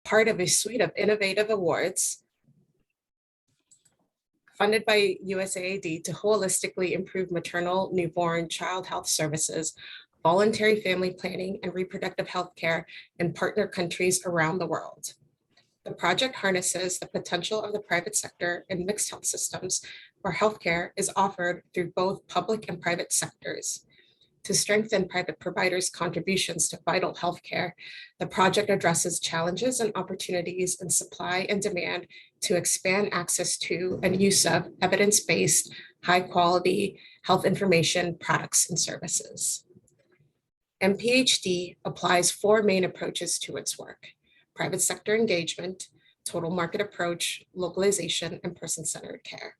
part of a suite of innovative awards funded by USAID to holistically improve maternal, newborn, child health services, voluntary family planning, and reproductive health care in partner countries around the world. The project harnesses the potential of the private sector in mixed health systems where healthcare is offered through both public and private sectors. To strengthen private providers' contributions to vital healthcare, the project addresses challenges and opportunities in supply and demand to expand access to and use of evidence-based, high-quality health information products and services. MPHD applies 4 main approaches to its work: private sector engagement, total market approach, localization, and person-centered care.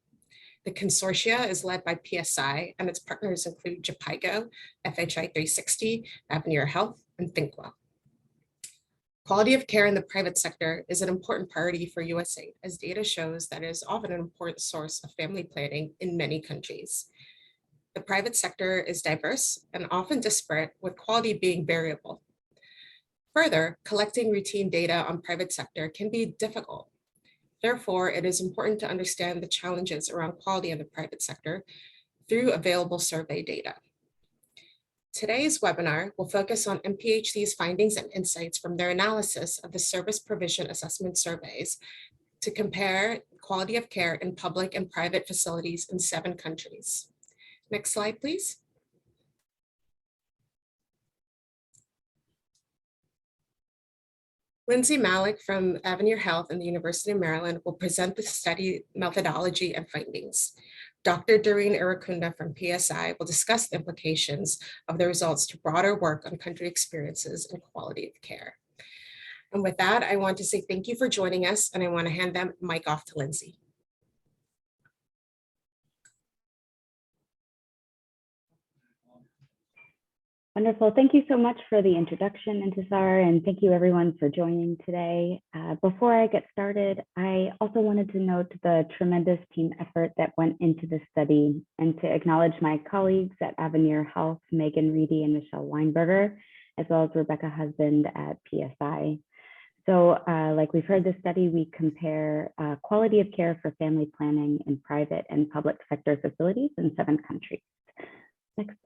The consortia is led by PSI, and its partners include JPIGO, FHI 360, Avenir Health, and ThinkWell. Quality of care in the private sector is an important priority for USAID, as data shows that it is often an important source of family planning in many countries. The private sector is diverse and often disparate, with quality being variable. Further, collecting routine data on private sector can be difficult. Therefore, it is important to understand the challenges around quality in the private sector through available survey data. Today's webinar will focus on MPHD's findings and insights from their analysis of the service provision assessment surveys to compare quality of care in public and private facilities in 7 countries. Next slide, please. Lindsay Malik from Avenir Health and the University of Maryland will present the study methodology and findings. Dr. Doreen Irakunda from PSI will discuss the implications of the results to broader work on country experiences and quality of care. And with that, I want to say thank you for joining us, and I want to hand the mic off to Lindsay. Wonderful. Thank you so much for the introduction, Intisar, and thank you everyone for joining today. Before I get started, I also wanted to note the tremendous team effort that went into this study and to acknowledge my colleagues at Avenir Health, Megan Reedy and Michelle Weinberger, as well as Rebecca Husband at PSI. So like we've heard this study, we compare quality of care for family planning in private and public sector facilities in 7 countries. Next.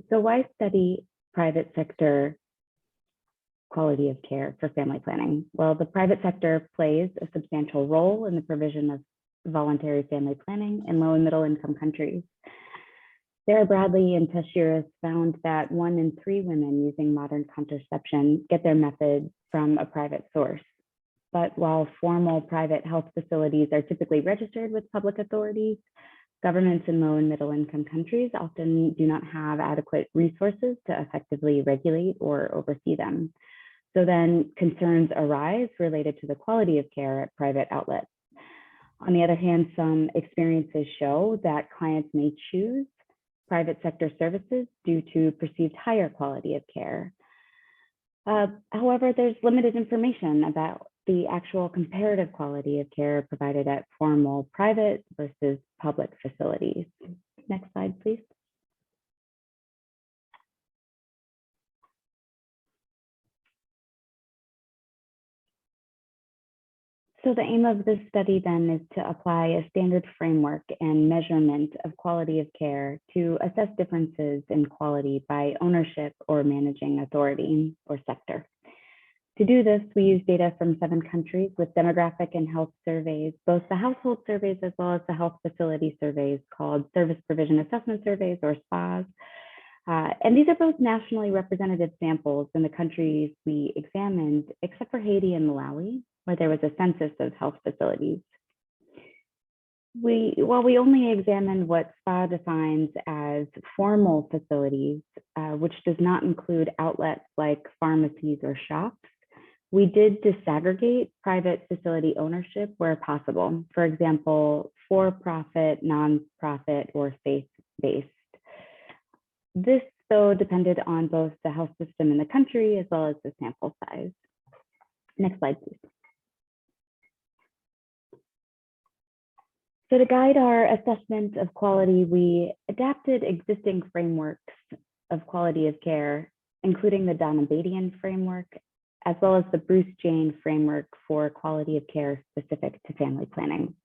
So why study private sector quality of care for family planning? Well, the private sector plays a substantial role in the provision of voluntary family planning in low and middle income countries. Sarah Bradley and Tashiris found that 1 in 3 women using modern contraception get their method from a private source. But while formal private health facilities are typically registered with public authorities, governments in low and middle income countries often do not have adequate resources to effectively regulate or oversee them. So then concerns arise related to the quality of care at private outlets. On the other hand, some experiences show that clients may choose private sector services due to perceived higher quality of care. However, there's limited information about the actual comparative quality of care provided at formal private versus public facilities. Next slide, please. So the aim of this study then is to apply a standard framework and measurement of quality of care to assess differences in quality by ownership or managing authority or sector. To do this, we use data from 7 countries with demographic and health surveys, both the household surveys as well as the health facility surveys called Service Provision Assessment Surveys, or SPAs. And these are both nationally representative samples in the countries we examined, except for Haiti and Malawi, where there was a census of health facilities. While we only examined what SPA defines as formal facilities, which does not include outlets like pharmacies or shops, we did disaggregate private facility ownership where possible. For example, for-profit, non-profit, or faith-based. This, though, depended on both the health system in the country as well as the sample size. Next slide, please. So to guide our assessment of quality, we adapted existing frameworks of quality of care, including the Donabadian framework, as well as the Bruce Jane framework for quality of care specific to family planning.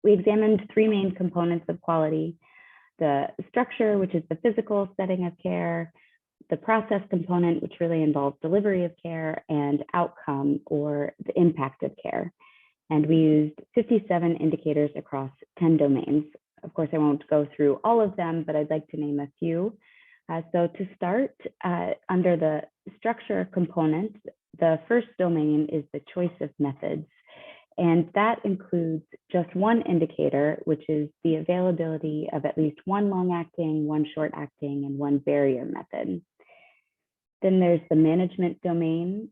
We examined three main components of quality: the structure, which is the physical setting of care, the process component, which really involves delivery of care, and outcome, or the impact of care. And we used 57 indicators across 10 domains. Of course, I won't go through all of them, but I'd like to name a few. So to start, under the structure component, the first domain is the choice of methods. And that includes just one indicator, which is the availability of at least one long-acting, one short-acting, and one barrier method. Then there's the management domain.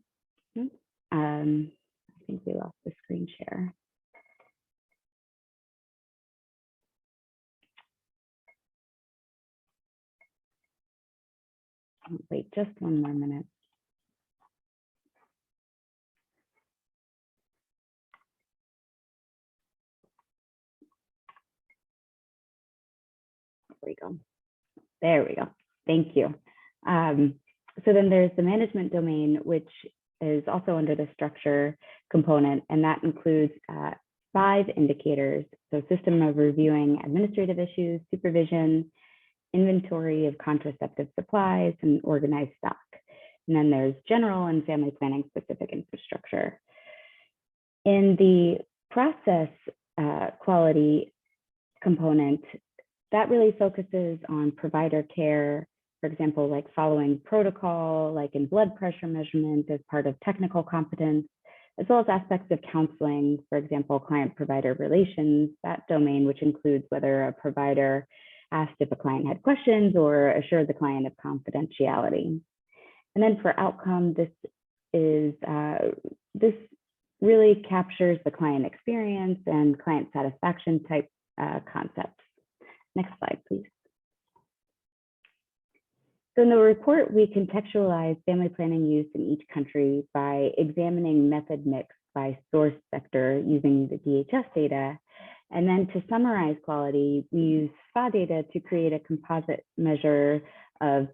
I think we lost the screen share. Wait, just one more minute. There we go. There we go. Thank you. So then there's the management domain, which is also under the structure component, and that includes 5 indicators. So system of reviewing administrative issues, supervision, inventory of contraceptive supplies, and organized stock. And then there's general and family planning specific infrastructure. In the process quality component, that really focuses on provider care, for example, like following protocol, like in blood pressure measurement as part of technical competence, as well as aspects of counseling, for example, client-provider relations, that domain, which includes whether a provider asked if a client had questions or assured the client of confidentiality. And then for outcome, this really captures the client experience and client satisfaction type concepts. Next slide, please. So in the report, we contextualize family planning use in each country by examining method mix by source sector using the DHS data. And then to summarize quality, we use SPA data to create a composite measure of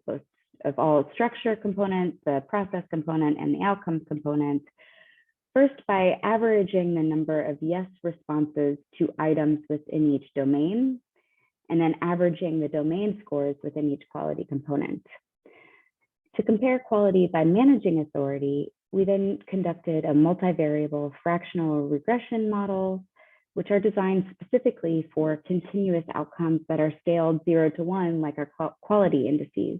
all structure components, the process component, and the outcome component. First, by averaging the number of yes responses to items within each domain, and then averaging the domain scores within each quality component. To compare quality by managing authority, we then conducted a multivariable fractional regression model, which are designed specifically for continuous outcomes that are scaled 0 to 1, like our quality indices.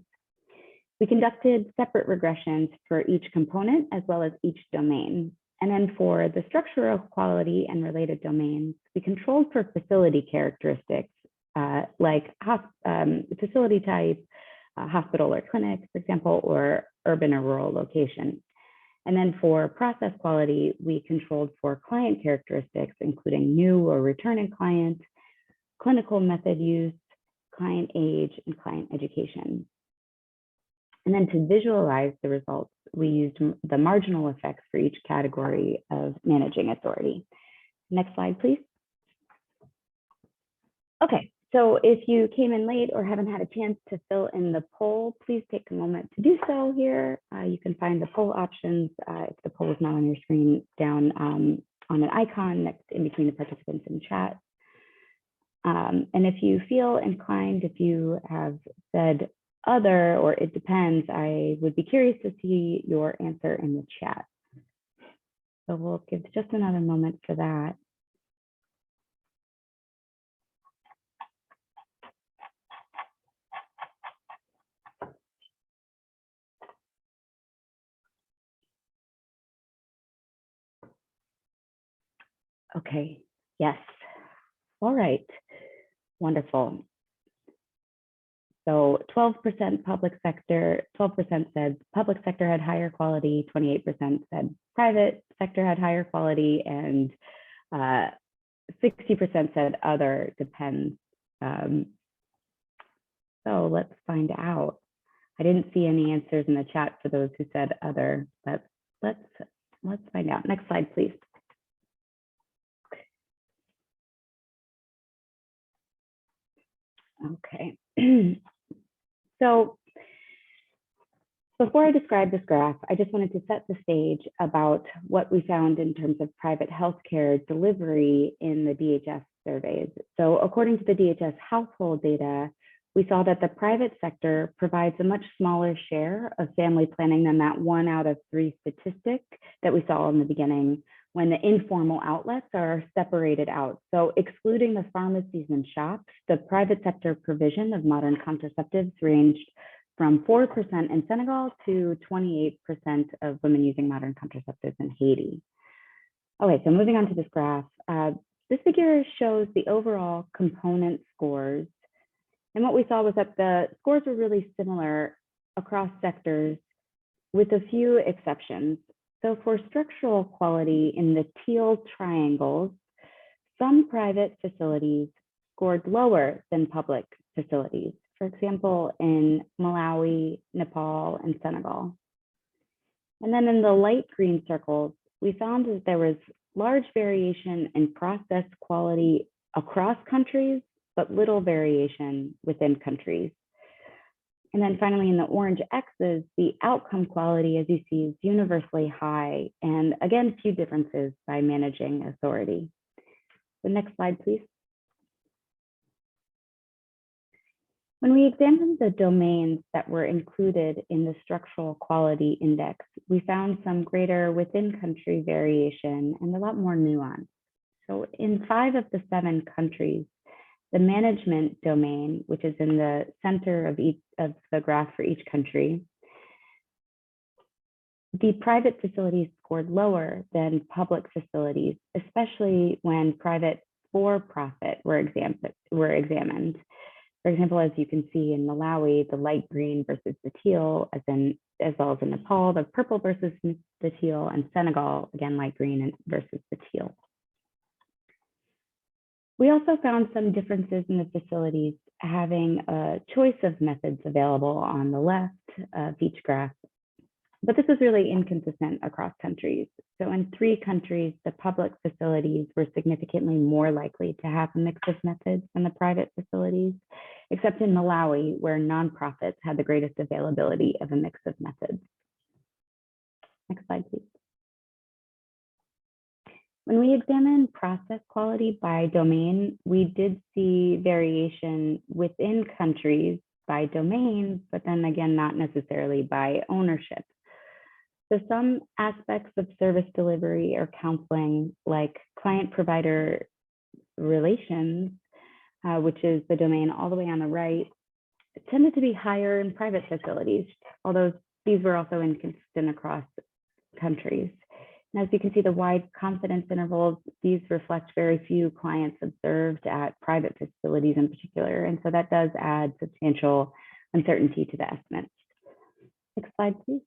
We conducted separate regressions for each component as well as each domain. And then for the structural quality and related domains, we controlled for facility characteristics, like facility type, hospital or clinic, for example, or urban or rural location. And then for process quality, we controlled for client characteristics, including new or returning client, clinical method use, client age, and client education. And then to visualize the results, we used the marginal effects for each category of managing authority. Next slide, please. Okay, so if you came in late or haven't had a chance to fill in the poll, please take a moment to do so here. You can find the poll options, if the poll is not on your screen, down on an icon next in between the participants in chat. And if you feel inclined, if you have said other or it depends, I would be curious to see your answer in the chat. So we'll give just another moment for that. Okay, yes. All right, wonderful. So 12% public sector, 12% said public sector had higher quality, 28% said private sector had higher quality, and 60% said other depends. So let's find out. I didn't see any answers in the chat for those who said other, but let's find out. Next slide, please. Okay. So Before I describe this graph, I just wanted to set the stage about what we found in terms of private healthcare delivery in the DHS surveys. So according to the DHS household data, we saw that the private sector provides a much smaller share of family planning than that 1 out of 3 statistic that we saw in the beginning, when the informal outlets are separated out. So excluding the pharmacies and shops, the private sector provision of modern contraceptives ranged from 4% in Senegal to 28% of women using modern contraceptives in Haiti. Okay, so moving on to this graph, this figure shows the overall component scores. And what we saw was that the scores were really similar across sectors with a few exceptions. So for structural quality in the teal triangles, some private facilities scored lower than public facilities. For example, in Malawi, Nepal, and Senegal. And then in the light green circles, we found that there was large variation in process quality across countries, but little variation within countries. And then finally, in the orange X's, the outcome quality, as you see, is universally high, and again, few differences by managing authority. The next slide, please. When we examined the domains that were included in the structural quality index, we found some greater within-country variation and a lot more nuance. So in 5 of the 7 countries, the management domain, which is in the center of each of the graph for each country, the private facilities scored lower than public facilities, especially when private for-profit were examined. For example, as you can see in Malawi, the light green versus the teal, as well as in Nepal, the purple versus the teal, and Senegal, again, light green versus the teal. We also found some differences in the facilities having a choice of methods available on the left of each graph, but this was really inconsistent across countries. So in 3 countries, the public facilities were significantly more likely to have a mix of methods than the private facilities, except in Malawi, where nonprofits had the greatest availability of a mix of methods. Next slide, please. When we examined process quality by domain, we did see variation within countries by domain, but then again, not necessarily by ownership. So some aspects of service delivery or counseling, like client-provider relations, which is the domain all the way on the right, tended to be higher in private facilities, although these were also inconsistent across countries. And as you can see, the wide confidence intervals, these reflect very few clients observed at private facilities in particular. And so that does add substantial uncertainty to the estimates. Next slide, please.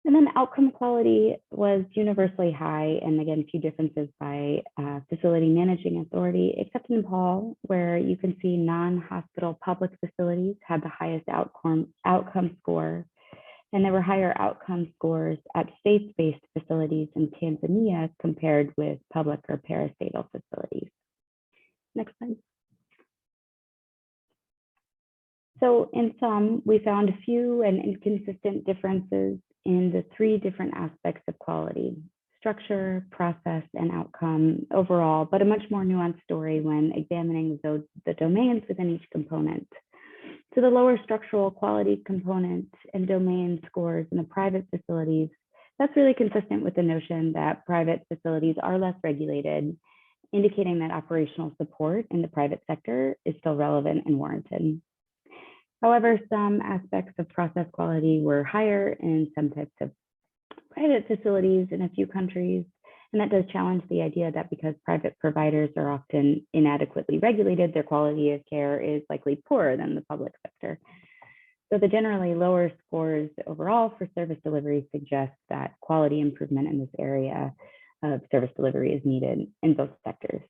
And then outcome quality was universally high, and again, few differences by facility managing authority, except in Nepal, where you can see non-hospital public facilities had the highest outcome score, and there were higher outcome scores at faith-based facilities in Tanzania compared with public or parastatal facilities. Next slide. So in sum, we found a few and inconsistent differences in the 3 different aspects of quality: structure, process, and outcome overall, but a much more nuanced story when examining the domains within each component. So the lower structural quality component and domain scores in the private facilities, that's really consistent with the notion that private facilities are less regulated, indicating that operational support in the private sector is still relevant and warranted. However, some aspects of process quality were higher in some types of private facilities in a few countries, and that does challenge the idea that because private providers are often inadequately regulated, their quality of care is likely poorer than the public sector. So the generally lower scores overall for service delivery suggest that quality improvement in this area of service delivery is needed in both sectors.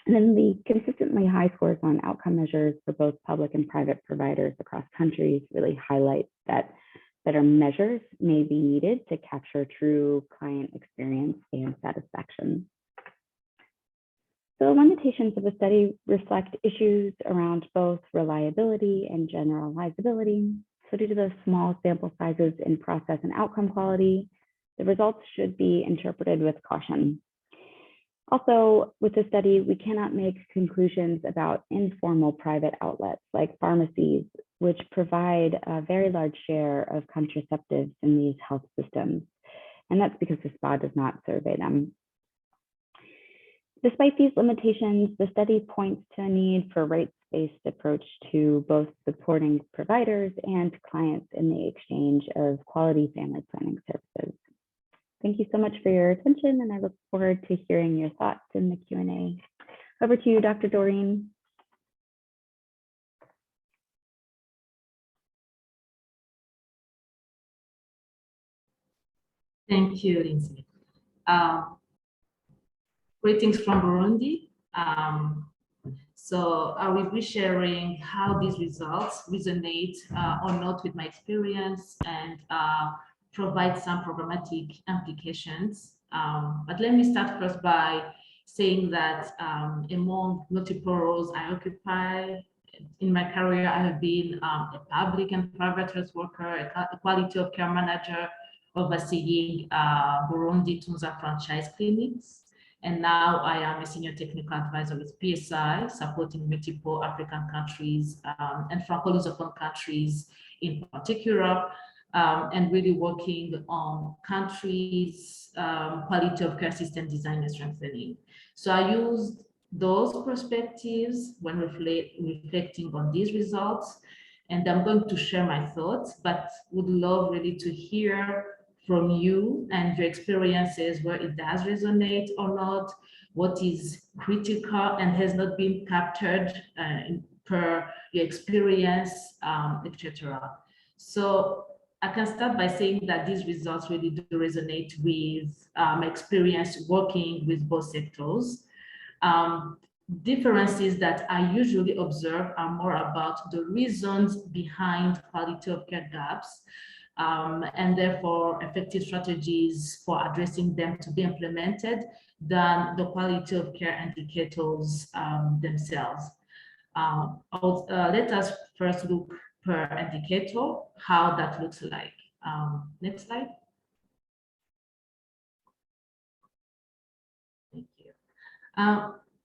And then the consistently high scores on outcome measures for both public and private providers across countries really highlight that better measures may be needed to capture true client experience and satisfaction. So the limitations of the study reflect issues around both reliability and generalizability. So due to the small sample sizes in process and outcome quality, the results should be interpreted with caution. Also, with the study, we cannot make conclusions about informal private outlets like pharmacies, which provide a very large share of contraceptives in these health systems. And that's because the SPA does not survey them. Despite these limitations, the study points to a need for rights-based approach to both supporting providers and clients in the exchange of quality family planning services. Thank you so much for your attention, and I look forward to hearing your thoughts in the Q&A. Over to you, Dr. Doreen. Thank you, Lindsay. Greetings from Burundi. So I will be sharing how these results resonate or not with my experience and provide some programmatic implications. But let me start first by saying that among multiple roles I occupy in my career, I have been a public and private health worker, a quality of care manager, overseeing Burundi Tunza franchise clinics. And now I am a senior technical advisor with PSI, supporting multiple African countries and Franco-Lusophone countries in particular, and really working on countries' quality of care system design and strengthening. So I used those perspectives when reflecting on these results, and I'm going to share my thoughts, but would love really to hear from you and your experiences where it does resonate or not, what is critical and has not been captured per your experience, etc. So I can start by saying that these results really do resonate with my experience working with both sectors. Differences that I usually observe are more about the reasons behind quality of care gaps, and therefore effective strategies for addressing them to be implemented than the quality of care indicators themselves. Let us first look per indicator, how that looks like. Next slide. Thank you.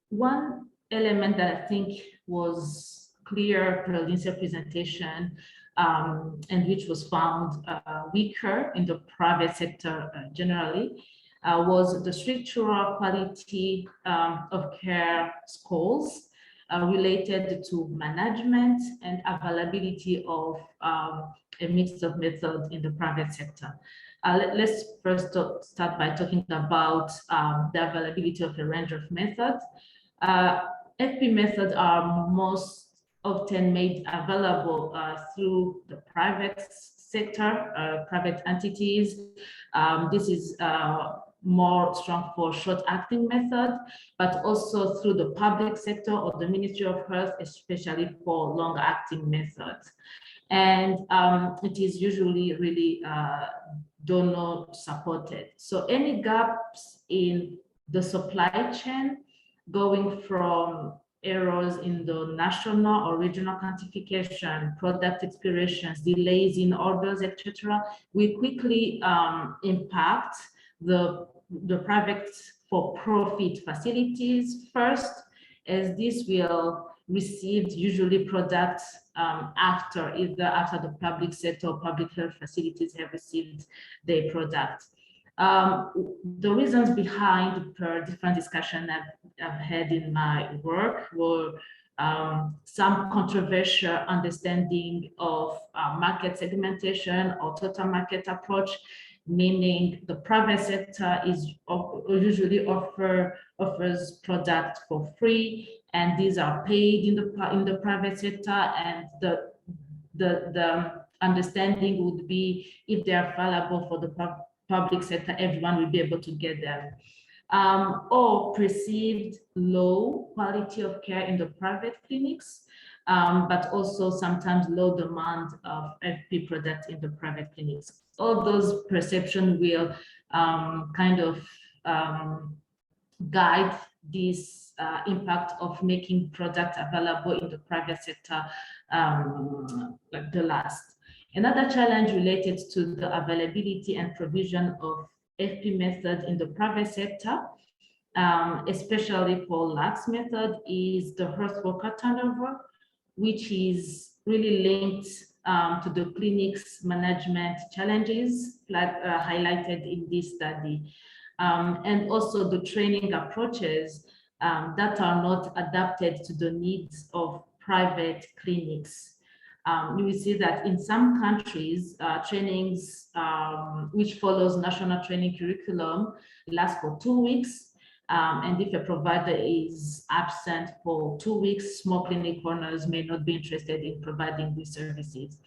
One element that I think was clear per Lindsay's presentation, and which was found weaker in the private sector generally, was the structural quality of care scores related to management and availability of a mix of methods in the private sector. Let's first start by talking about the availability of a range of methods. FP methods are most often made available through the private sector, private entities. This is more strong for short-acting method, but also through the public sector or the Ministry of Health, especially for long-acting methods. And it is usually really donor supported. So any gaps in the supply chain going from errors in the national or regional quantification, product expirations, delays in orders, etc., will quickly impact the private for-profit facilities first, as this will receive usually products either after the public sector or public health facilities have received their product. The reasons behind per different discussion I've had in my work were some controversial understanding of market segmentation or total market approach, meaning the private sector is usually offers products for free, and these are paid in the private sector, and the understanding would be if they are available for the public sector, everyone will be able to get them. Or perceived low quality of care in the private clinics, but also sometimes low demand of FP products in the private clinics. All those perceptions will kind of guide this impact of making products available in the private sector like the last. Another challenge related to the availability and provision of FP method in the private sector, especially for LACS method, is the health worker turnover, which is really linked to the clinic's management challenges highlighted in this study. And also the training approaches that are not adapted to the needs of private clinics. You will see that in some countries, trainings which follows national training curriculum last for 2 weeks. And if a provider is absent for 2 weeks, small clinic owners may not be interested in providing these services.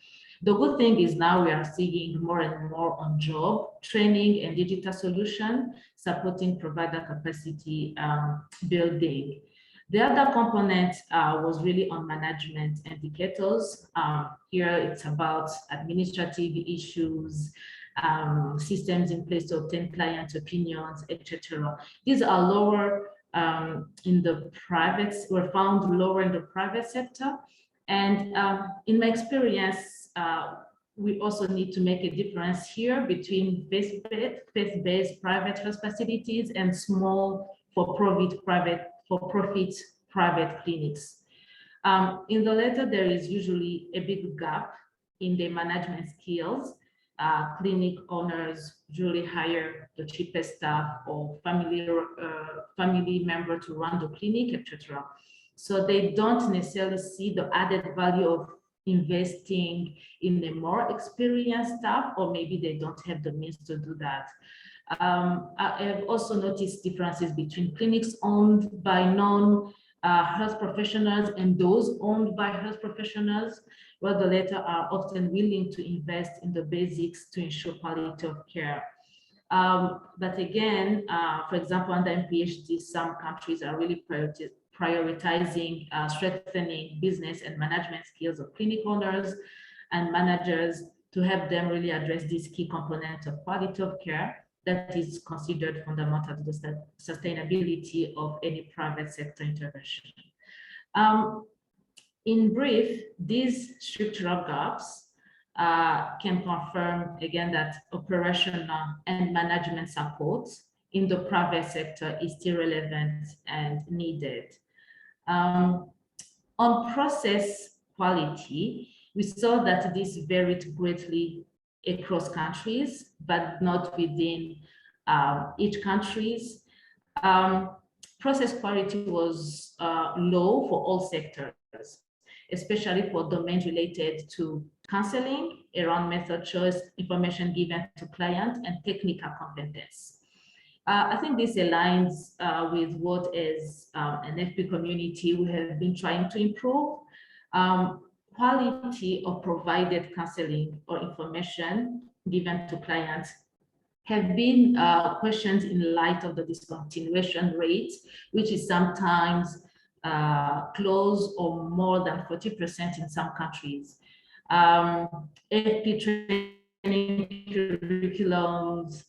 The good thing is now we are seeing more and more on job training and digital solution supporting provider capacity building. The other component was really on management indicators. Here it's about administrative issues, systems in place to obtain client opinions, etc. These are lower in the private, were found lower in the private sector. And in my experience, we also need to make a difference here between faith-based private health facilities and small for-profit private clinics. In the latter, there is usually a big gap in the management skills. Clinic owners usually hire the cheapest staff or family member to run the clinic, etc. So they don't necessarily see the added value of investing in a more experienced staff, or maybe they don't have the means to do that. I have also noticed differences between clinics owned by non-health professionals and those owned by health professionals, where the latter are often willing to invest in the basics to ensure quality of care. But again, for example, under PhD, some countries are really prioritizing strengthening business and management skills of clinic owners and managers to help them really address this key component of quality of care that is considered fundamental to the sustainability of any private sector intervention. In brief, these structural gaps can confirm again that operational and management support in the private sector is still relevant and needed. On process quality, we saw that this varied greatly across countries, but not within each countries. Process quality was low for all sectors, especially for domains related to counseling, around method choice, information given to client, and technical competence. I think this aligns with what as an FP community we have been trying to improve. Quality of provided counseling or information given to clients have been questioned in light of the discontinuation rate, which is sometimes close or more than 40% in some countries. FP training curriculums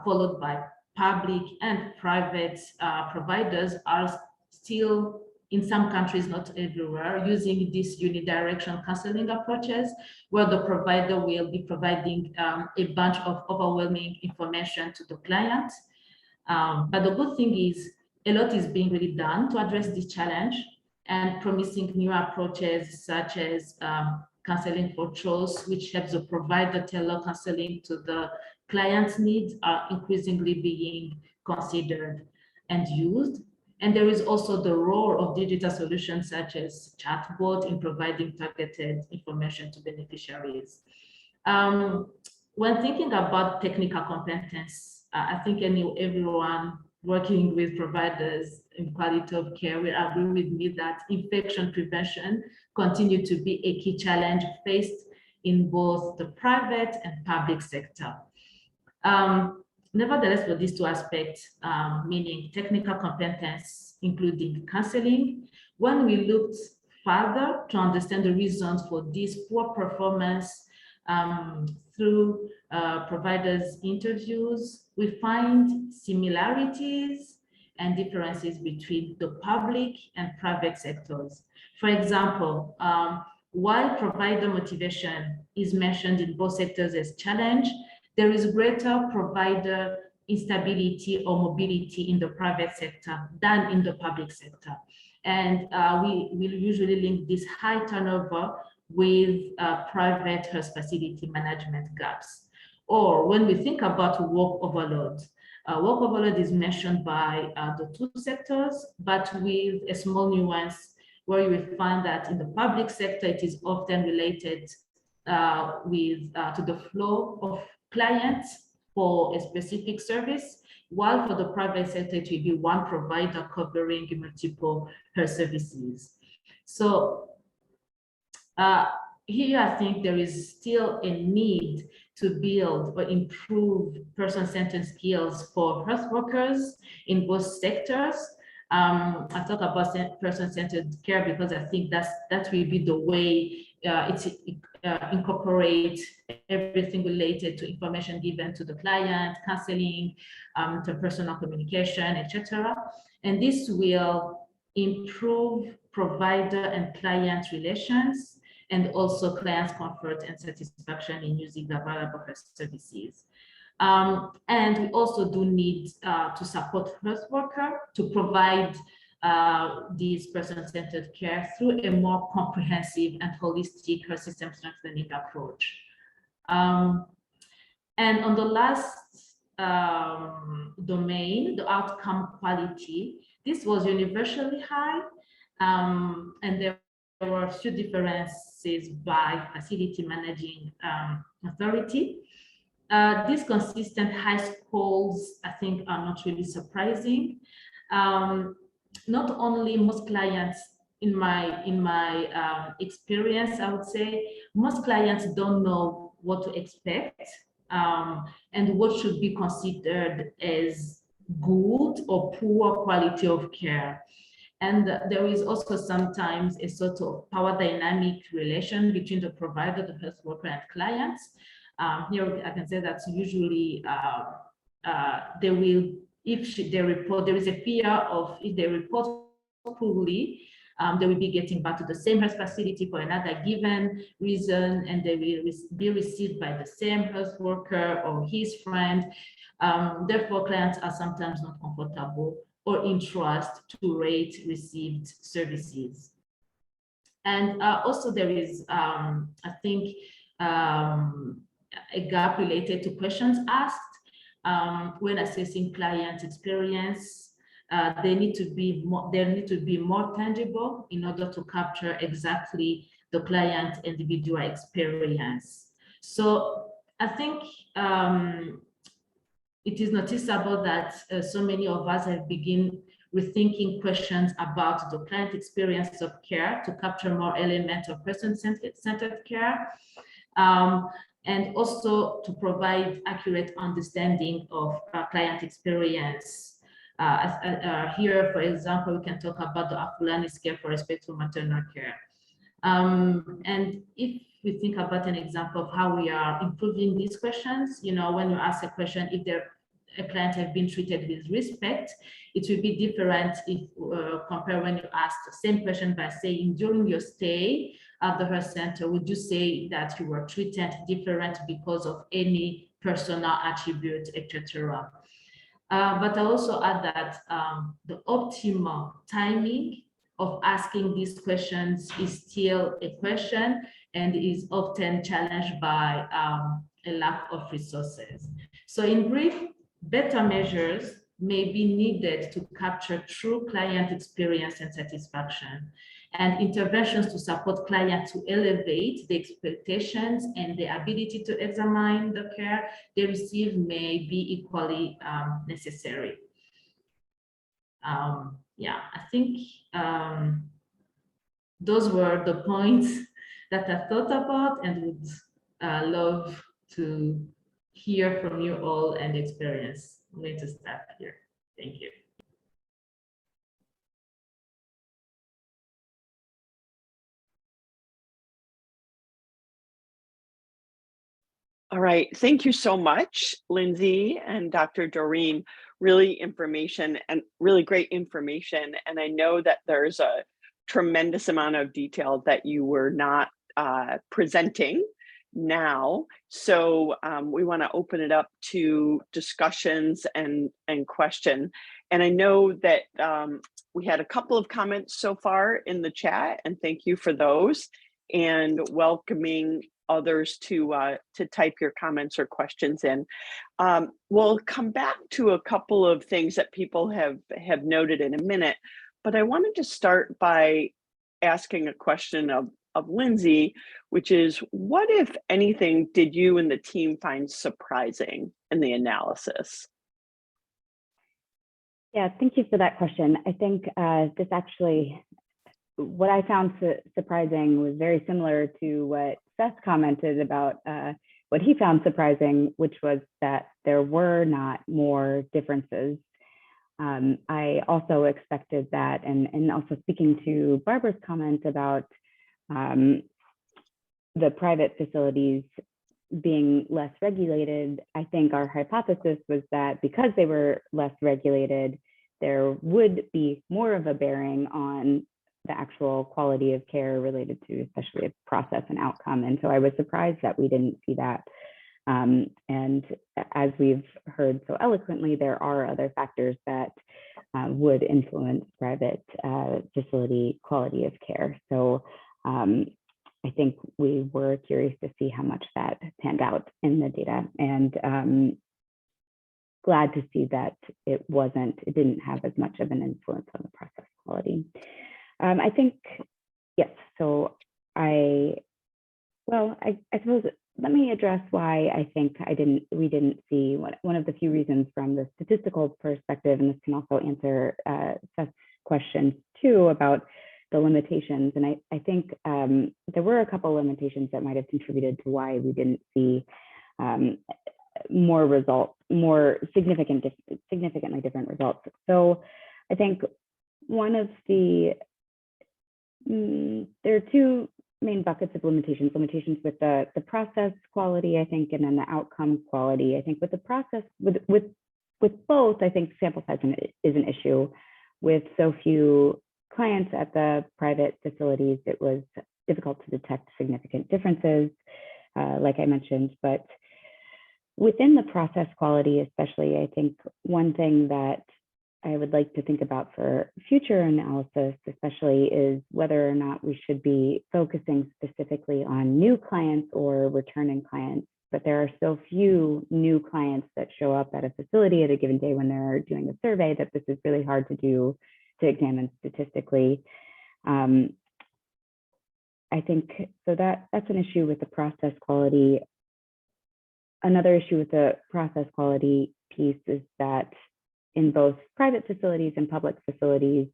followed by public and private providers are still in some countries, not everywhere, using these unidirectional counseling approaches, where the provider will be providing a bunch of overwhelming information to the client. But the good thing is a lot is being really done to address this challenge, and promising new approaches such as counseling for choice, which helps the provider tailor counseling to the client's needs, are increasingly being considered and used. And there is also the role of digital solutions such as chatbot in providing targeted information to beneficiaries. When thinking about technical competence, I think everyone working with providers in quality of care will agree with me that infection prevention continue to be a key challenge faced in both the private and public sector. Nevertheless, for these two aspects, meaning technical competence, including counseling, when we looked further to understand the reasons for this poor performance through providers' interviews, we find similarities and differences between the public and private sectors. For example, while provider motivation is mentioned in both sectors as challenge, there is greater provider instability or mobility in the private sector than in the public sector. And we usually link this high turnover with private health facility management gaps. Or when we think about work overload, work overload is mentioned by the two sectors, but with a small nuance where you will find that in the public sector, it is often related to the flow of clients for a specific service, while for the private sector, it will be one provider covering multiple health services. So here, I think there is still a need to build or improve person-centered skills for health workers in both sectors. I talk about person-centered care because I think that will be the way it incorporates everything related to information given to the client, counseling, interpersonal communication, etc. And this will improve provider and client relations, and also clients' comfort and satisfaction in using the available health services. And we also do need to support health workers to provide these person-centered care through a more comprehensive and holistic health system strengthening approach. And on the last domain, the outcome quality, this was universally high, and there were a few differences by facility managing authority. These consistent high scores, I think, are not really surprising. Not only most clients, in my experience, I would say, most clients don't know what to expect and what should be considered as good or poor quality of care. And there is also sometimes a sort of power dynamic relation between the provider, the health worker, and clients. Here I can say that usually they will, if they report, there is a fear of if they report poorly, they will be getting back to the same health facility for another given reason, and they will be received by the same health worker or his friend. Therefore, clients are sometimes not comfortable or in trust to rate received services. And also there is, I think, a gap related to questions asked when assessing client experience. They need to be more tangible in order to capture exactly the client individual experience. So I think it is noticeable that so many of us have begun rethinking questions about the client experience of care to capture more elements of person-centered care, and also to provide accurate understanding of client experience. Here, for example, we can talk about the Afulani scale for respect to maternal care. And if we think about an example of how we are improving these questions, you know, when you ask a question, if a client has been treated with respect, it will be different if compared when you ask the same question by saying, during your stay at the health center, would you say that you were treated different because of any personal attribute, etc. But I also add that the optimal timing of asking these questions is still a question and is often challenged by a lack of resources. So in brief, better measures may be needed to capture true client experience and satisfaction, and interventions to support clients to elevate the expectations and the ability to examine the care they receive may be equally necessary. Yeah, I think those were the points that I thought about and would love to hear from you all and experience. I'm going to stop here. Thank you. All right, thank you so much, Lindsay and Dr. Doreen. Really great information. And I know that there's a tremendous amount of detail that you were not presenting now. So we want to open it up to discussions and question. And I know that we had a couple of comments so far in the chat, and thank you for those, and welcoming others to type your comments or questions in. We'll come back to a couple of things that people have noted in a minute, but I wanted to start by asking a question of Lindsay, which is, what, if anything, did you and the team find surprising in the analysis? Yeah, thank you for that question. I think this actually, what I found surprising was very similar to what Seth commented about what he found surprising, which was that there were not more differences. I also expected that, and also speaking to Barbara's comment about the private facilities being less regulated, I think our hypothesis was that because they were less regulated, there would be more of a bearing on the actual quality of care related to especially process and outcome. And so I was surprised that we didn't see that. And as we've heard so eloquently, there are other factors that would influence private facility quality of care. So I think we were curious to see how much that panned out in the data, and glad to see that it didn't have as much of an influence on the process quality. I think, yes, so I suppose let me address why I think we didn't see one of the few reasons from the statistical perspective, and this can also answer Seth's questions too about the limitations. And I think there were a couple of limitations that might have contributed to why we didn't see more significantly different results. So I think one of there are two main buckets of limitations with the process quality, I think, and then the outcome quality. I think with the process, with both, I think sample size is an issue. With so few clients at the private facilities, it was difficult to detect significant differences, like I mentioned. But within the process quality, especially, I think one thing that I would like to think about for future analysis, especially, is whether or not we should be focusing specifically on new clients or returning clients. But there are so few new clients that show up at a facility at a given day when they're doing a survey that this is really hard to examine statistically. I think so that's an issue with the process quality. Another issue with the process quality piece is that in both private facilities and public facilities,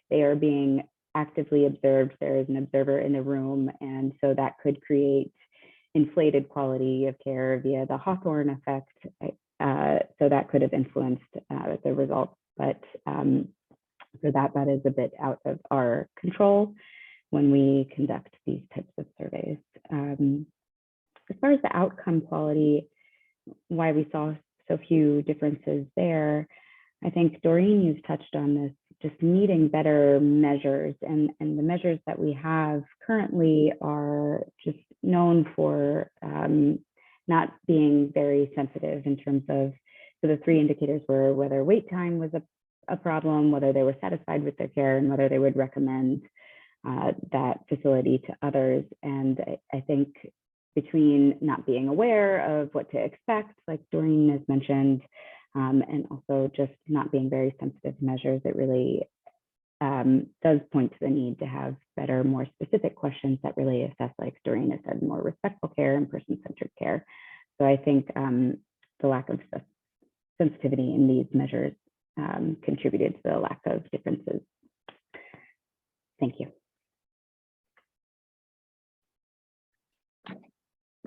they are being actively observed. There is an observer in the room, and so that could create inflated quality of care via the Hawthorne effect. So that could have influenced the results, but so that is a bit out of our control when we conduct these types of surveys. As far as the outcome quality, why we saw so few differences there, I think Doreen, you've touched on this, just needing better measures, and the measures that we have currently are just known for not being very sensitive in terms of, so the three indicators were whether wait time was a problem, whether they were satisfied with their care, and whether they would recommend that facility to others. And I think between not being aware of what to expect, like Doreen has mentioned, and also just not being very sensitive to measures, it really does point to the need to have better, more specific questions that really assess, like Doreen has said, more respectful care and person-centered care. So I think the lack of sensitivity in these measures contributed to the lack of differences. Thank you.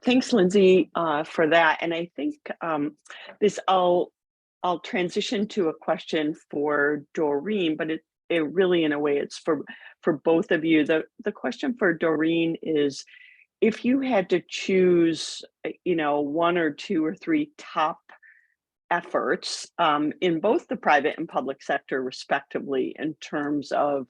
Thanks, Lindsay, for that. And I think I'll transition to a question for Doreen, but it really, in a way, it's for both of you. The question for Doreen is, if you had to choose, one or two or three top efforts in both the private and public sector, respectively, in terms of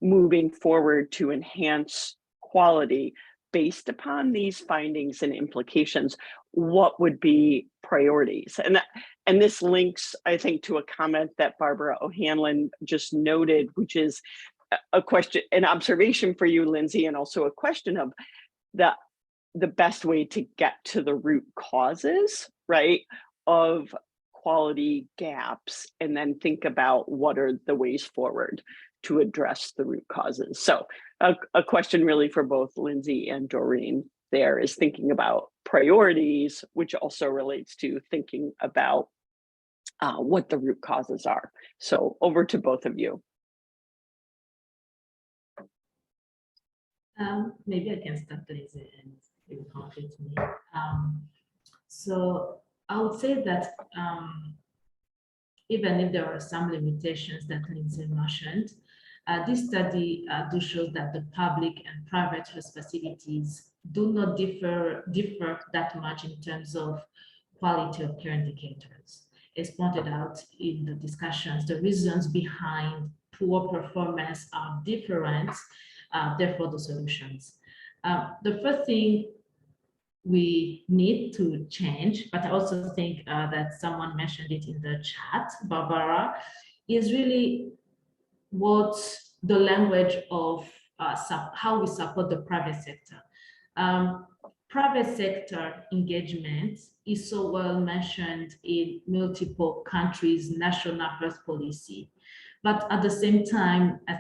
moving forward to enhance quality, based upon these findings and implications, what would be priorities? And this links, I think, to a comment that Barbara O'Hanlon just noted, which is a question, an observation for you, Lindsay, and also a question of the best way to get to the root causes, right, of quality gaps, and then think about what are the ways forward to address the root causes. So a question really for both Lindsay and Doreen there is thinking about priorities, which also relates to thinking about what the root causes are. So over to both of you. Maybe I can start, Lindsay, and you will complete me. So I would say that even if there are some limitations that Lindsay mentioned, this study do show that the public and private health facilities do not differ that much in terms of quality of care indicators. As pointed out in the discussions, the reasons behind poor performance are different, therefore the solutions. The first thing we need to change, but I also think that someone mentioned it in the chat, Barbara, is really what the language of how we support the private sector. Private sector engagement is so well mentioned in multiple countries' national health policy. But at the same time, I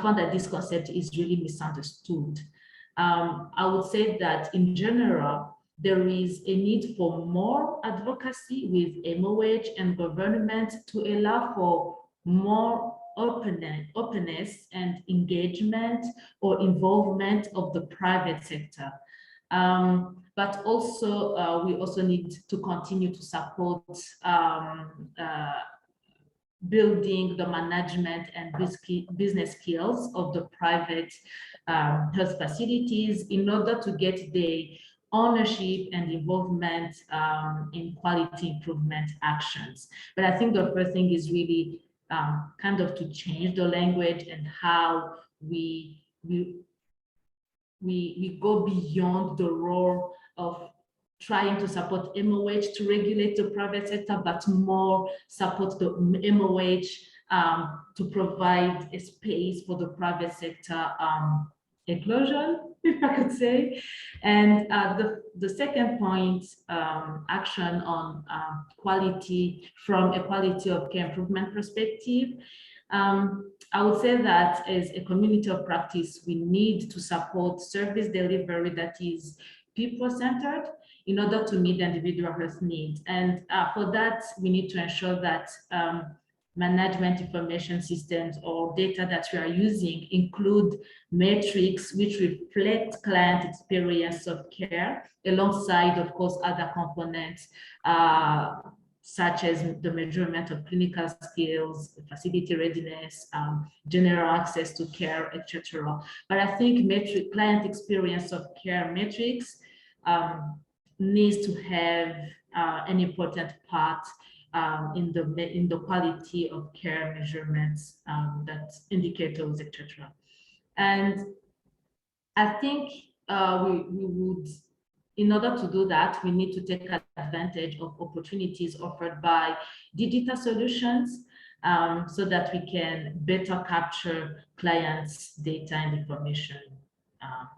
found that this concept is really misunderstood. I would say that in general, there is a need for more advocacy with MOH and government to allow for more openness and engagement or involvement of the private sector. But also, we also need to continue to support building the management and business skills of the private health facilities in order to get the ownership and involvement in quality improvement actions. But I think the first thing is really kind of to change the language and how we go beyond the role of trying to support MOH to regulate the private sector, but more support the MOH to provide a space for the private sector inclusion, if I could say. And the second point, action on quality from a quality of care improvement perspective. I would say that as a community of practice, we need to support service delivery that is people-centered in order to meet the individual health needs. And for that, we need to ensure that management information systems or data that we are using include metrics which reflect client experience of care alongside, of course, other components such as the measurement of clinical skills, facility readiness, general access to care, etc. But I think client experience of care metrics needs to have an important part in the quality of care measurements, that indicators, etc. And I think we would, in order to do that, we need to take advantage of opportunities offered by digital solutions so that we can better capture clients' data and information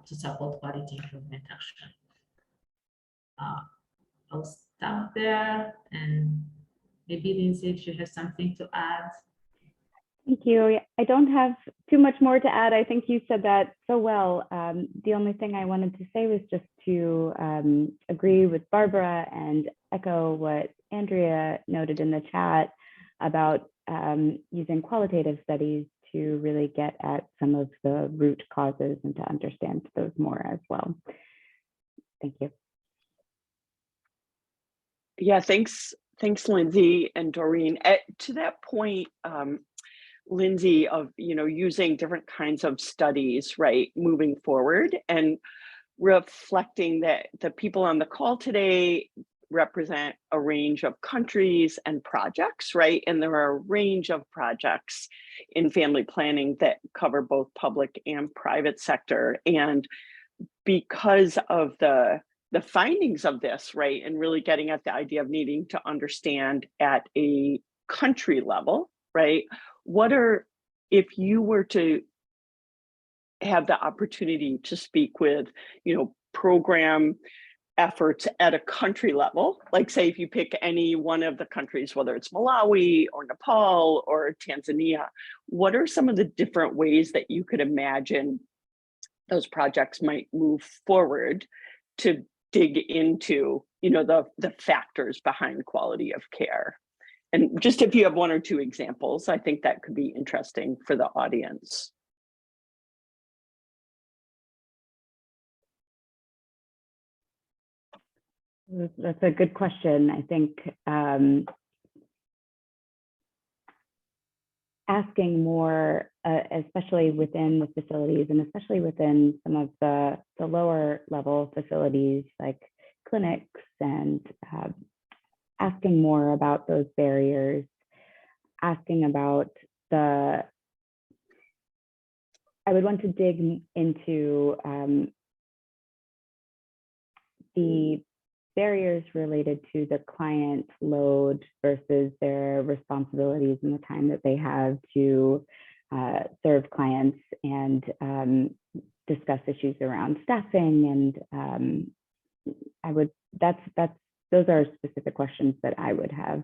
to support quality improvement action. I'll stop there, and maybe Lindsay, if you have something to add. Thank you. I don't have too much more to add. I think you said that so well. The only thing I wanted to say was just to agree with Barbara and echo what Andrea noted in the chat about using qualitative studies to really get at some of the root causes and to understand those more as well. Thank you. Yeah, thanks, Lindsay and Doreen. To that point, Lindsay, of using different kinds of studies, right, moving forward, and reflecting that the people on the call today represent a range of countries and projects, right? And there are a range of projects in family planning that cover both public and private sector. And because of the findings of this, right, and really getting at the idea of needing to understand at a country level, right, if you were to have the opportunity to speak with, program efforts at a country level, like say if you pick any one of the countries, whether it's Malawi or Nepal or Tanzania, what are some of the different ways that you could imagine those projects might move forward to dig into, the factors behind quality of care? And just if you have one or two examples, I think that could be interesting for the audience. That's a good question. I think asking more, especially within the facilities and especially within some of the lower level facilities like clinics, and asking more about those barriers, asking about I would want to dig into the barriers related to the client load versus their responsibilities and the time that they have to serve clients, and discuss issues around staffing. And those are specific questions that I would have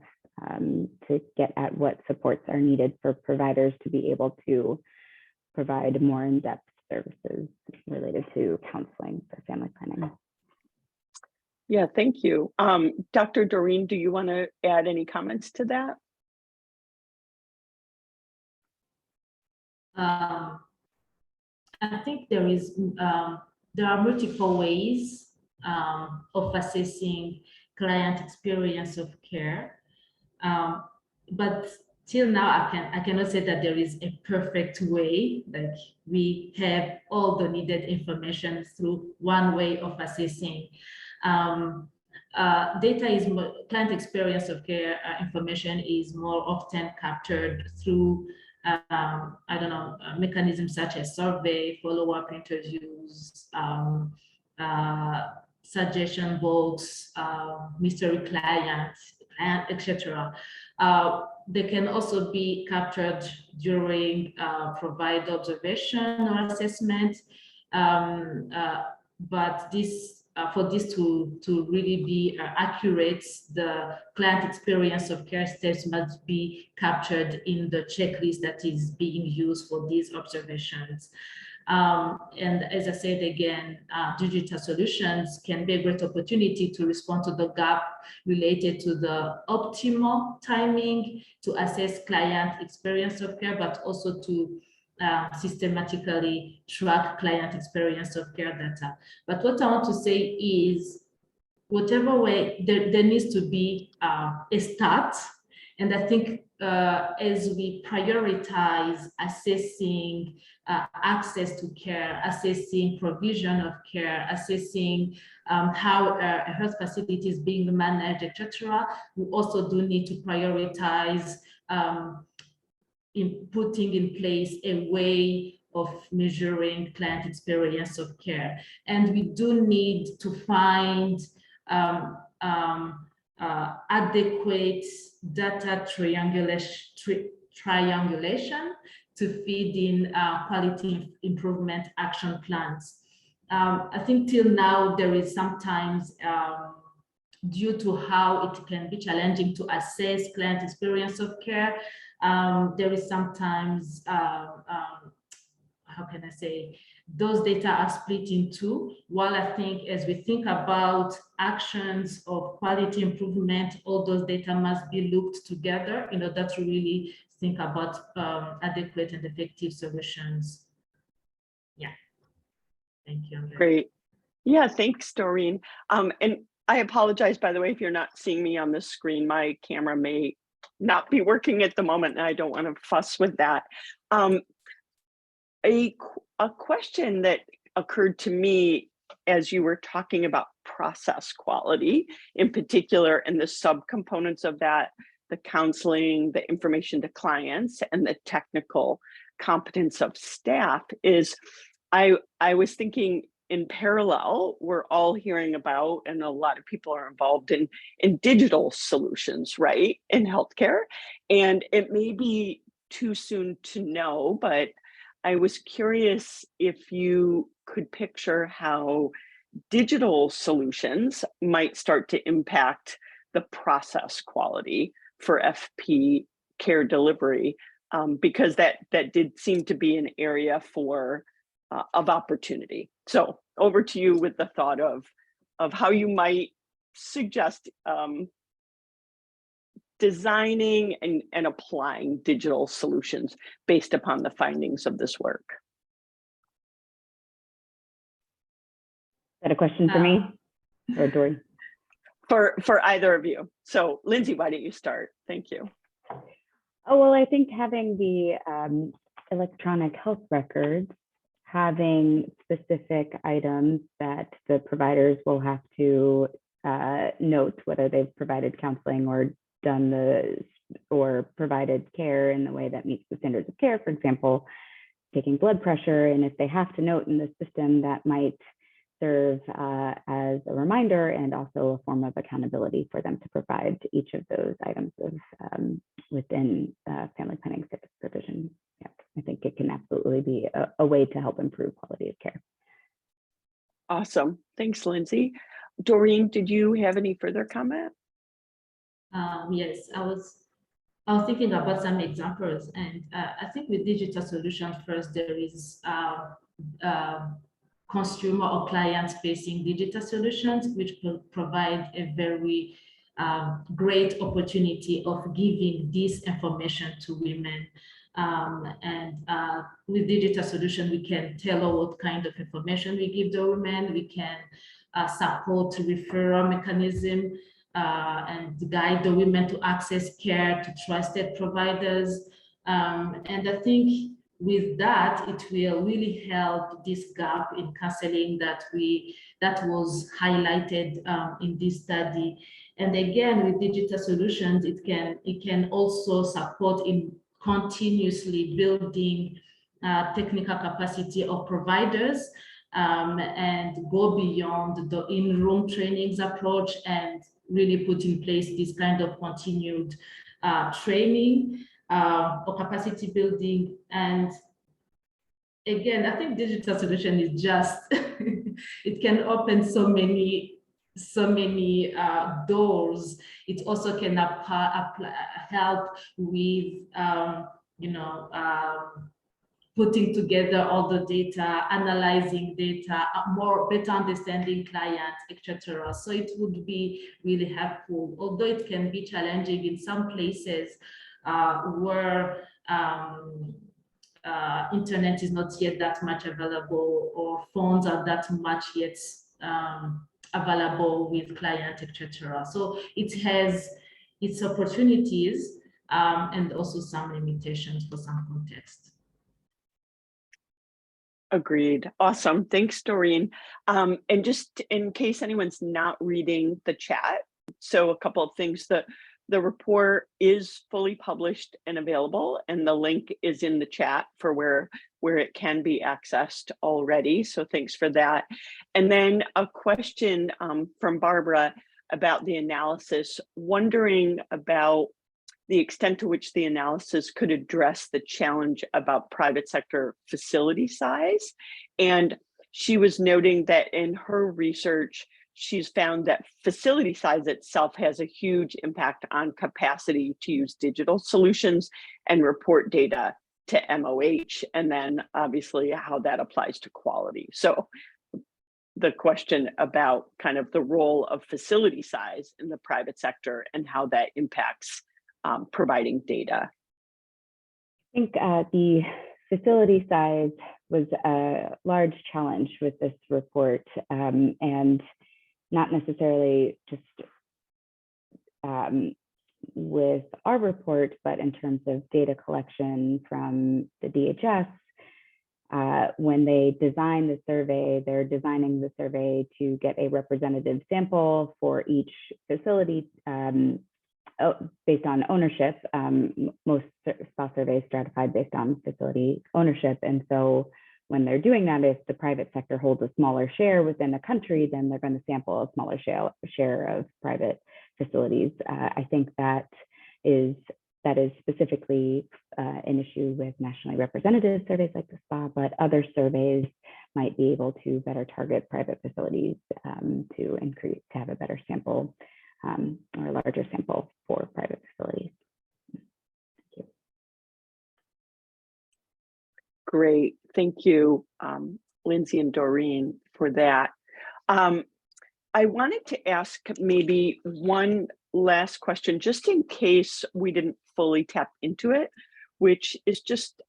to get at what supports are needed for providers to be able to provide more in-depth services related to counseling for family planning. Yeah, thank you. Dr. Doreen, do you want to add any comments to that? I think there are multiple ways of assessing client experience of care, but till now I cannot say that there is a perfect way, like we have all the needed information through one way of assessing. Client experience of care information is more often captured through mechanisms such as survey, follow-up interviews, suggestion box, mystery clients, etc. They can also be captured during provider observation or assessment, but for this to really be accurate, the client experience of care steps must be captured in the checklist that is being used for these observations. And as I said again, digital solutions can be a great opportunity to respond to the gap related to the optimal timing to assess client experience of care, but also to systematically track client experience of care data. But what I want to say is, whatever way, there needs to be a start. And I think as we prioritize assessing access to care, assessing provision of care, assessing how a health facility is being managed, etc., we also do need to prioritize in putting in place a way of measuring client experience of care. And we do need to find adequate data triangulation to feed in quality improvement action plans. I think till now there is sometimes, due to how it can be challenging to assess client experience of care, there is sometimes, how can I say, those data are split in two. While I think as we think about actions of quality improvement, all those data must be looked together in order to really think about adequate and effective solutions. Yeah, thank you. Great. Yeah, thanks, Doreen. And I apologize, by the way, if you're not seeing me on the screen, my camera may not be working at the moment, and I don't want to fuss with that. A question that occurred to me as you were talking about process quality in particular, and the subcomponents of that, the counseling, the information to clients, and the technical competence of staff, is I was thinking in parallel, we're all hearing about, and a lot of people are involved in digital solutions, right, in healthcare. And it may be too soon to know, but I was curious if you could picture how digital solutions might start to impact the process quality for FP care delivery, because that did seem to be an area of opportunity. So over to you with the thought of how you might suggest designing and applying digital solutions based upon the findings of this work. Is that a question for me or Dory? For either of you. So Lindsay, why don't you start? Thank you. Oh, well, I think having the electronic health records, having specific items that the providers will have to note whether they've provided counseling or or provided care in the way that meets the standards of care, for example, taking blood pressure. And if they have to note in the system, that might serve as a reminder and also a form of accountability for them to provide each of those items within family planning service provision. Yeah, I think it can absolutely be a way to help improve quality of care. Awesome. Thanks, Lindsay. Doreen, did you have any further comment? Yes, I was thinking about some examples, and I think with digital solutions, first there is consumer or client-facing digital solutions, which provide a very great opportunity of giving this information to women. With digital solution, we can tailor what kind of information we give the women. We can support referral mechanism and guide the women to access care to trusted providers. And I think with that, it will really help this gap in counseling that was highlighted in this study. And again, with digital solutions, it can also support in continuously building technical capacity of providers and go beyond the in-room trainings approach and really put in place this kind of continued training or capacity building. And again, I think digital solution is just, it can open so many doors. It also can help with, putting together all the data, analyzing data, better understanding clients, etc. So it would be really helpful, although it can be challenging in some places where internet is not yet that much available, or phones are that much yet available with clients, etc. So it has its opportunities and also some limitations for some context. Agreed. Awesome. Thanks, Doreen. And just in case anyone's not reading the chat, so a couple of things. The report is fully published and available, and the link is in the chat for where it can be accessed already. So thanks for that. And then a question from Barbara about the analysis, wondering about the extent to which the analysis could address the challenge about private sector facility size. And she was noting that in her research, she's found that facility size itself has a huge impact on capacity to use digital solutions and report data to MOH, and then obviously how that applies to quality. So the question about kind of the role of facility size in the private sector and how that impacts providing data. I think the facility size was a large challenge with this report, and not necessarily just with our report, but in terms of data collection from the DHS. When they design the survey, they're designing the survey to get a representative sample for each facility based on ownership. Most spouse surveys stratified based on facility ownership. And so when they're doing that, if the private sector holds a smaller share within a country, then they're going to sample a smaller share of private facilities. I think that is specifically an issue with nationally representative surveys like the SPA, but other surveys might be able to better target private facilities to have a better sample or a larger sample for private facilities. Great, thank you, Lindsay and Doreen, for that. I wanted to ask maybe one last question, just in case we didn't fully tap into it, which is just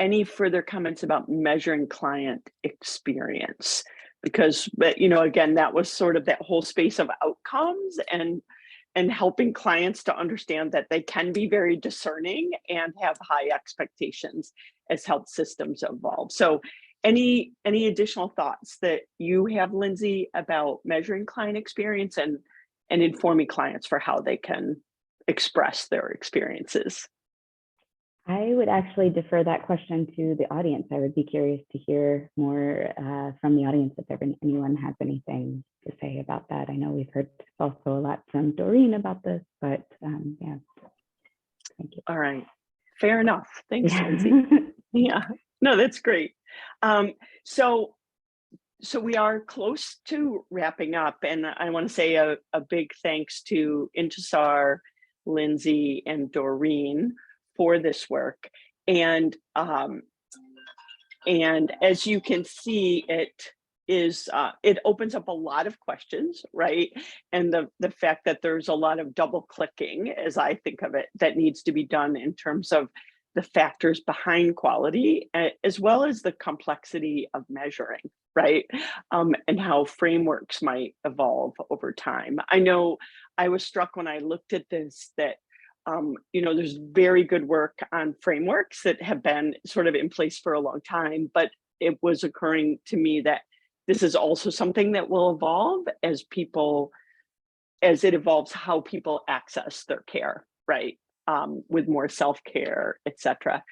any further comments about measuring client experience? Because, you know, again, that was sort of that whole space of outcomes and helping clients to understand that they can be very discerning and have high expectations as health systems evolve. So any additional thoughts that you have, Lindsay, about measuring client experience and informing clients for how they can express their experiences? I would actually defer that question to the audience. I would be curious to hear more from the audience if anyone has anything to say about that. I know we've heard also a lot from Doreen about this, but yeah, thank you. All right, fair enough. Thanks, Lindsay. Yeah, no, that's great. So we are close to wrapping up, and I want to say a big thanks to Intisar, Lindsay, and Doreen for this work. And as you can see, it opens up a lot of questions, right? And the fact that there's a lot of double clicking, as I think of it, that needs to be done in terms of the factors behind quality, as well as the complexity of measuring, right? And how frameworks might evolve over time. I know I was struck when I looked at this that you know, there's very good work on frameworks that have been sort of in place for a long time, but it was occurring to me that this is also something that will evolve as it evolves how people access their care, right? With more self-care, et cetera.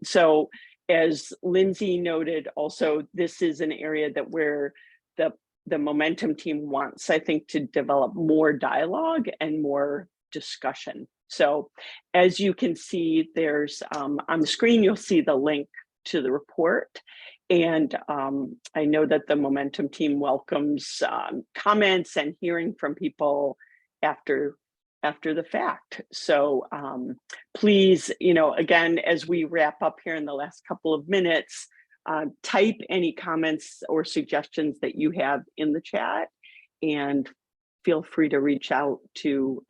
So as Lindsay noted, also, this is an area that where the Momentum team wants, I think, to develop more dialogue and more discussion. So as you can see, there's on the screen, you'll see the link to the report. And I know that the Momentum team welcomes comments and hearing from people after the fact. So please, you know, again, as we wrap up here in the last couple of minutes, type any comments or suggestions that you have in the chat, and feel free to reach out to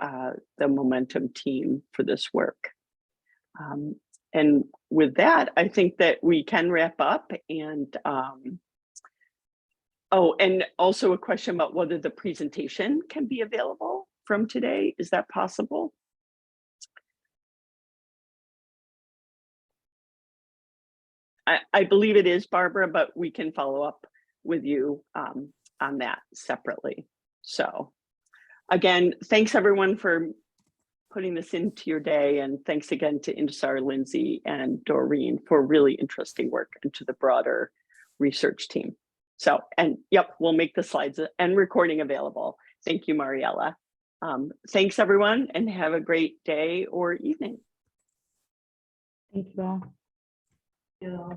the Momentum team for this work. And with that, I think that we can wrap up. And oh, and also a question about whether the presentation can be available from today. Is that possible? I believe it is, Barbara, but we can follow up with you on that separately. So again, thanks everyone for putting this into your day. And thanks again to Intisar, Lindsay, and Doreen for really interesting work, and to the broader research team. So, and yep, we'll make the slides and recording available. Thank you, Mariella. Thanks everyone, and have a great day or evening. Thank you all. Yeah.